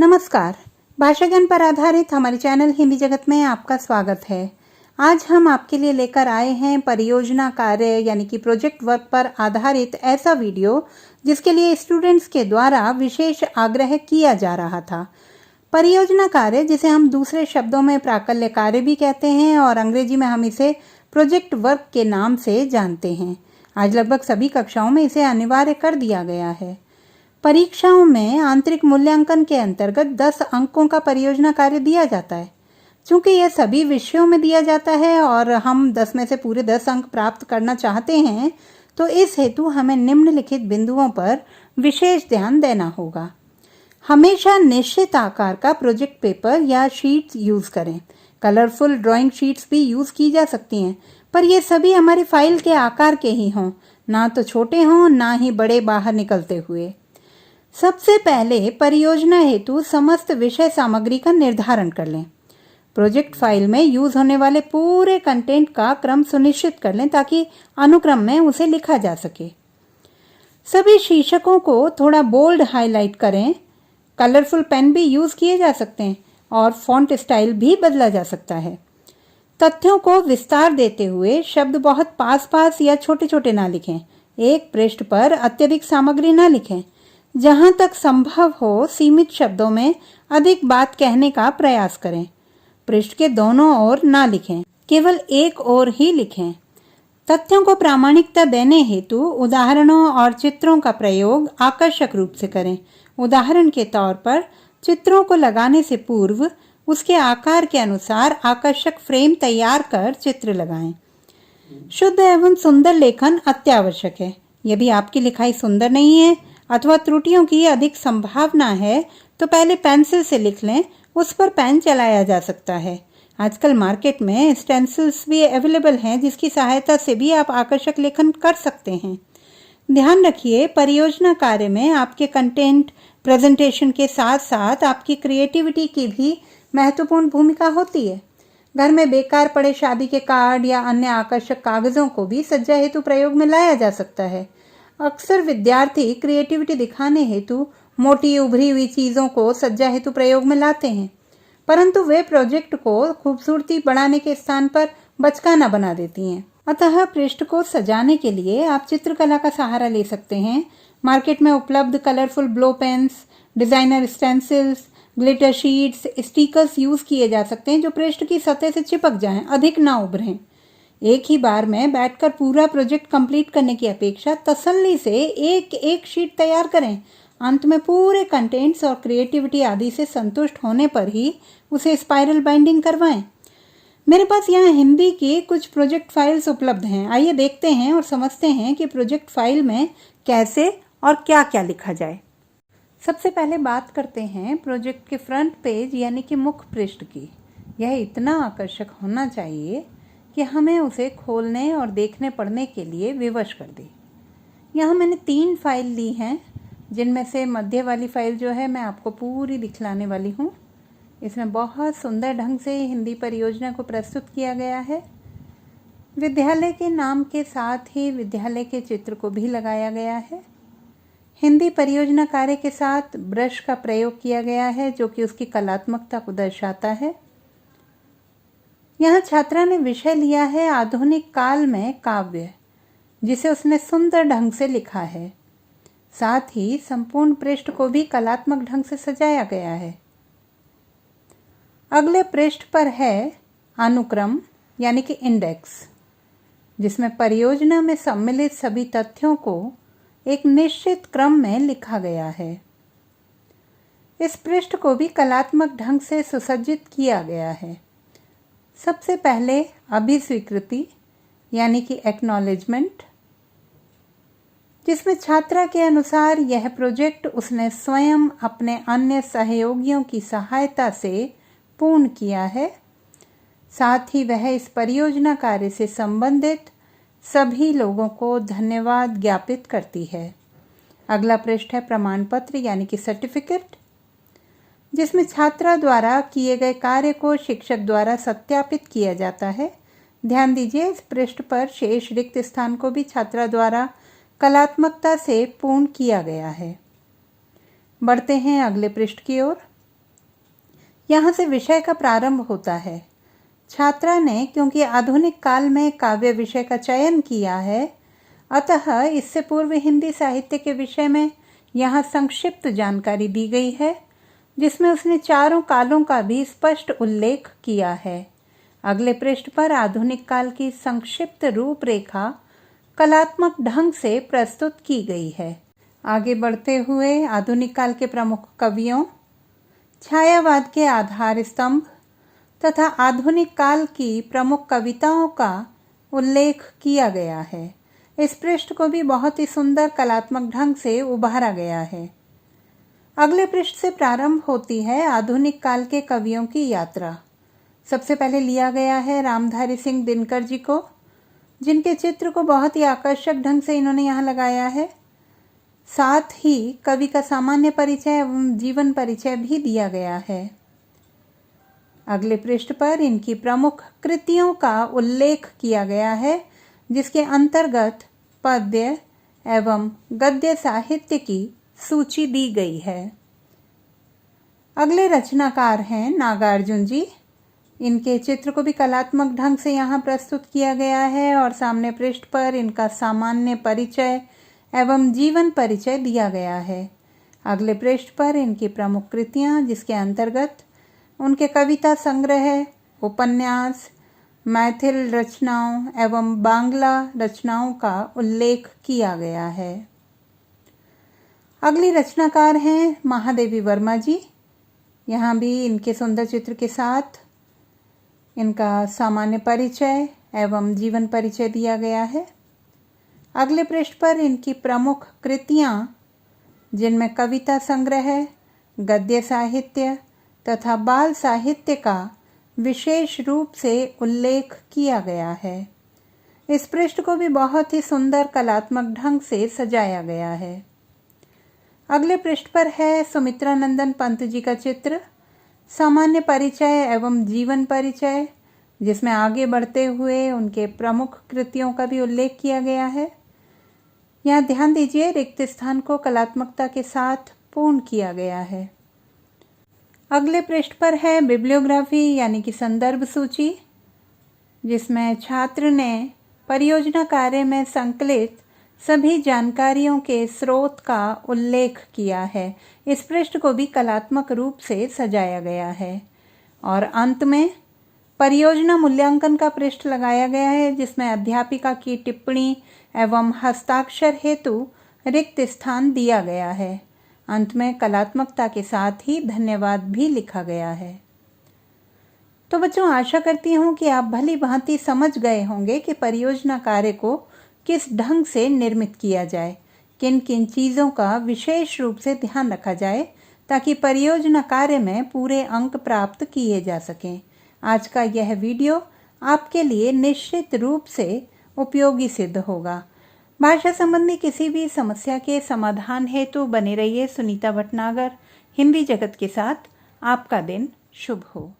नमस्कार। भाषा ज्ञान पर आधारित हमारे चैनल हिंदी जगत में आपका स्वागत है। आज हम आपके लिए लेकर आए हैं परियोजना कार्य यानी कि प्रोजेक्ट वर्क पर आधारित ऐसा वीडियो जिसके लिए स्टूडेंट्स के द्वारा विशेष आग्रह किया जा रहा था। परियोजना कार्य, जिसे हम दूसरे शब्दों में प्राकल्य कार्य भी कहते हैं और अंग्रेजी में हम इसे प्रोजेक्ट वर्क के नाम से जानते हैं। आज लगभग सभी कक्षाओं में इसे अनिवार्य कर दिया गया है। परीक्षाओं में आंतरिक मूल्यांकन के अंतर्गत 10 अंकों का परियोजना कार्य दिया जाता है। चूंकि यह सभी विषयों में दिया जाता है और हम 10 में से पूरे 10 अंक प्राप्त करना चाहते हैं, तो इस हेतु हमें निम्नलिखित बिंदुओं पर विशेष ध्यान देना होगा। हमेशा निश्चित आकार का प्रोजेक्ट पेपर या शीट्स यूज करें। कलरफुल ड्राइंग शीट्स भी यूज की जा सकती हैं, पर ये सभी हमारी फाइल के आकार के ही हों, ना तो छोटे हों ना ही बड़े बाहर निकलते हुए। सबसे पहले परियोजना हेतु समस्त विषय सामग्री का निर्धारण कर लें। प्रोजेक्ट फाइल में यूज होने वाले पूरे कंटेंट का क्रम सुनिश्चित कर लें ताकि अनुक्रम में उसे लिखा जा सके। सभी शीर्षकों को थोड़ा बोल्ड हाईलाइट करें। कलरफुल पेन भी यूज किए जा सकते हैं और फॉन्ट स्टाइल भी बदला जा सकता है। तथ्यों को विस्तार देते हुए शब्द बहुत पास पास या छोटे छोटे ना लिखें। एक पृष्ठ पर अत्यधिक सामग्री ना लिखें। जहां तक संभव हो सीमित शब्दों में अधिक बात कहने का प्रयास करें। पृष्ठ के दोनों ओर ना लिखें, केवल एक ओर ही लिखें। तथ्यों को प्रामाणिकता देने हेतु उदाहरणों और चित्रों का प्रयोग आकर्षक रूप से करें। उदाहरण के तौर पर चित्रों को लगाने से पूर्व उसके आकार के अनुसार आकर्षक फ्रेम तैयार कर चित्र लगाएं। शुद्ध एवं सुंदर लेखन अत्यावश्यक है। यदि आपकी लिखाई सुंदर नहीं है अथवा त्रुटियों की अधिक संभावना है तो पहले पेंसिल से लिख लें, उस पर पेन चलाया जा सकता है। आजकल मार्केट में स्टेंसिल्स भी अवेलेबल हैं जिसकी सहायता से भी आप आकर्षक लेखन कर सकते हैं। ध्यान रखिए, परियोजना कार्य में आपके कंटेंट प्रेजेंटेशन के साथ साथ आपकी क्रिएटिविटी की भी महत्वपूर्ण भूमिका होती है। घर में बेकार पड़े शादी के कार्ड या अन्य आकर्षक कागजों को भी सज्जा हेतु प्रयोग में लाया जा सकता है। अक्सर विद्यार्थी क्रिएटिविटी दिखाने हेतु मोटी उभरी हुई चीज़ों को सज्जा हेतु प्रयोग में लाते हैं, परंतु वे प्रोजेक्ट को खूबसूरती बढ़ाने के स्थान पर बचकाना बना देती हैं। अतः पृष्ठ को सजाने के लिए आप चित्रकला का सहारा ले सकते हैं। मार्केट में उपलब्ध colourful blow pens, designer stencils, glitter sheets, stickers use किए जा सकते हैं जो पृष्ठ की सतह से चिपक जाएं, अधिक ना उभरें। एक ही बार में बैठकर पूरा प्रोजेक्ट कंप्लीट करने की अपेक्षा तसल्ली से एक एक शीट तैयार करें। अंत में पूरे कंटेंट्स और क्रिएटिविटी आदि से संतुष्ट होने पर ही उसे स्पाइरल बाइंडिंग करवाएं। मेरे पास यहाँ हिंदी की कुछ प्रोजेक्ट फाइल्स उपलब्ध हैं। आइए देखते हैं और समझते हैं कि प्रोजेक्ट फाइल में कैसे और क्या क्या लिखा जाए। सबसे पहले बात करते हैं प्रोजेक्ट के फ्रंट पेज यानी कि मुख्य पृष्ठ की। यह इतना आकर्षक होना चाहिए कि हमें उसे खोलने और देखने पढ़ने के लिए विवश कर दे। यहाँ मैंने 3 फाइल ली हैं, जिनमें से मध्य वाली फाइल जो है मैं आपको पूरी दिखलाने वाली हूँ। इसमें बहुत सुंदर ढंग से हिंदी परियोजना को प्रस्तुत किया गया है। विद्यालय के नाम के साथ ही विद्यालय के चित्र को भी लगाया गया है। हिंदी परियोजना कार्य के साथ ब्रश का प्रयोग किया गया है जो कि उसकी कलात्मकता को दर्शाता है। यहाँ छात्रा ने विषय लिया है आधुनिक काल में काव्य, जिसे उसने सुंदर ढंग से लिखा है। साथ ही संपूर्ण पृष्ठ को भी कलात्मक ढंग से सजाया गया है। अगले पृष्ठ पर है अनुक्रम यानी कि इंडेक्स, जिसमें परियोजना में सम्मिलित सभी तथ्यों को एक निश्चित क्रम में लिखा गया है। इस पृष्ठ को भी कलात्मक ढंग से सुसज्जित किया गया है। सबसे पहले अभिस्वीकृति यानी कि एक्नॉलेजमेंट, जिसमें छात्रा के अनुसार यह प्रोजेक्ट उसने स्वयं अपने अन्य सहयोगियों की सहायता से पूर्ण किया है। साथ ही वह इस परियोजना कार्य से संबंधित सभी लोगों को धन्यवाद ज्ञापित करती है। अगला पृष्ठ है प्रमाण पत्र यानी कि सर्टिफिकेट, जिसमें छात्रा द्वारा किए गए कार्य को शिक्षक द्वारा सत्यापित किया जाता है। ध्यान दीजिए, इस पृष्ठ पर शेष रिक्त स्थान को भी छात्रा द्वारा कलात्मकता से पूर्ण किया गया है। बढ़ते हैं अगले पृष्ठ की ओर। यहाँ से विषय का प्रारंभ होता है। छात्रा ने क्योंकि आधुनिक काल में काव्य विषय का चयन किया है, अतः इससे पूर्व हिंदी साहित्य के विषय में यहाँ संक्षिप्त जानकारी दी गई है, जिसमें उसने चारों कालों का भी स्पष्ट उल्लेख किया है। अगले पृष्ठ पर आधुनिक काल की संक्षिप्त रूपरेखा कलात्मक ढंग से प्रस्तुत की गई है। आगे बढ़ते हुए आधुनिक काल के प्रमुख कवियों, छायावाद के आधार स्तंभ तथा आधुनिक काल की प्रमुख कविताओं का उल्लेख किया गया है। इस पृष्ठ को भी बहुत ही सुंदर कलात्मक ढंग से उभारा गया है। अगले पृष्ठ से प्रारंभ होती है आधुनिक काल के कवियों की यात्रा। सबसे पहले लिया गया है रामधारी सिंह दिनकर जी को, जिनके चित्र को बहुत ही आकर्षक ढंग से इन्होंने यहाँ लगाया है। साथ ही कवि का सामान्य परिचय एवं जीवन परिचय भी दिया गया है। अगले पृष्ठ पर इनकी प्रमुख कृतियों का उल्लेख किया गया है, जिसके अंतर्गत पद्य एवं गद्य साहित्य की सूची दी गई है। अगले रचनाकार हैं नागार्जुन जी। इनके चित्र को भी कलात्मक ढंग से यहाँ प्रस्तुत किया गया है और सामने पृष्ठ पर इनका सामान्य परिचय एवं जीवन परिचय दिया गया है। अगले पृष्ठ पर इनकी प्रमुख कृतियाँ, जिसके अंतर्गत उनके कविता संग्रह, उपन्यास, मैथिल रचनाओं एवं बांग्ला रचनाओं का उल्लेख किया गया है। अगली रचनाकार हैं महादेवी वर्मा जी। यहाँ भी इनके सुंदर चित्र के साथ इनका सामान्य परिचय एवं जीवन परिचय दिया गया है। अगले पृष्ठ पर इनकी प्रमुख कृतियाँ, जिनमें कविता संग्रह, गद्य साहित्य तथा बाल साहित्य का विशेष रूप से उल्लेख किया गया है। इस पृष्ठ को भी बहुत ही सुंदर कलात्मक ढंग से सजाया गया है। अगले पृष्ठ पर है सुमित्रा नंदन पंत जी का चित्र, सामान्य परिचय एवं जीवन परिचय, जिसमें आगे बढ़ते हुए उनके प्रमुख कृतियों का भी उल्लेख किया गया है। यहाँ ध्यान दीजिए, रिक्त स्थान को कलात्मकता के साथ पूर्ण किया गया है। अगले पृष्ठ पर है बिब्लियोग्राफी यानी कि संदर्भ सूची, जिसमें छात्र ने परियोजना कार्य में संकलित सभी जानकारियों के स्रोत का उल्लेख किया है। इस पृष्ठ को भी कलात्मक रूप से सजाया गया है। और अंत में परियोजना मूल्यांकन का पृष्ठ लगाया गया है, जिसमें अध्यापिका की टिप्पणी एवं हस्ताक्षर हेतु रिक्त स्थान दिया गया है। अंत में कलात्मकता के साथ ही धन्यवाद भी लिखा गया है। तो बच्चों, आशा करती हूँ कि आप भली भांति समझ गए होंगे कि परियोजना कार्य को किस ढंग से निर्मित किया जाए, किन किन चीज़ों का विशेष रूप से ध्यान रखा जाए, ताकि परियोजना कार्य में पूरे अंक प्राप्त किए जा सकें। आज का यह वीडियो आपके लिए निश्चित रूप से उपयोगी सिद्ध होगा। भाषा संबंधी किसी भी समस्या के समाधान हेतु बने रहिए सुनीता भटनागर हिंदी जगत के साथ। आपका दिन शुभ हो।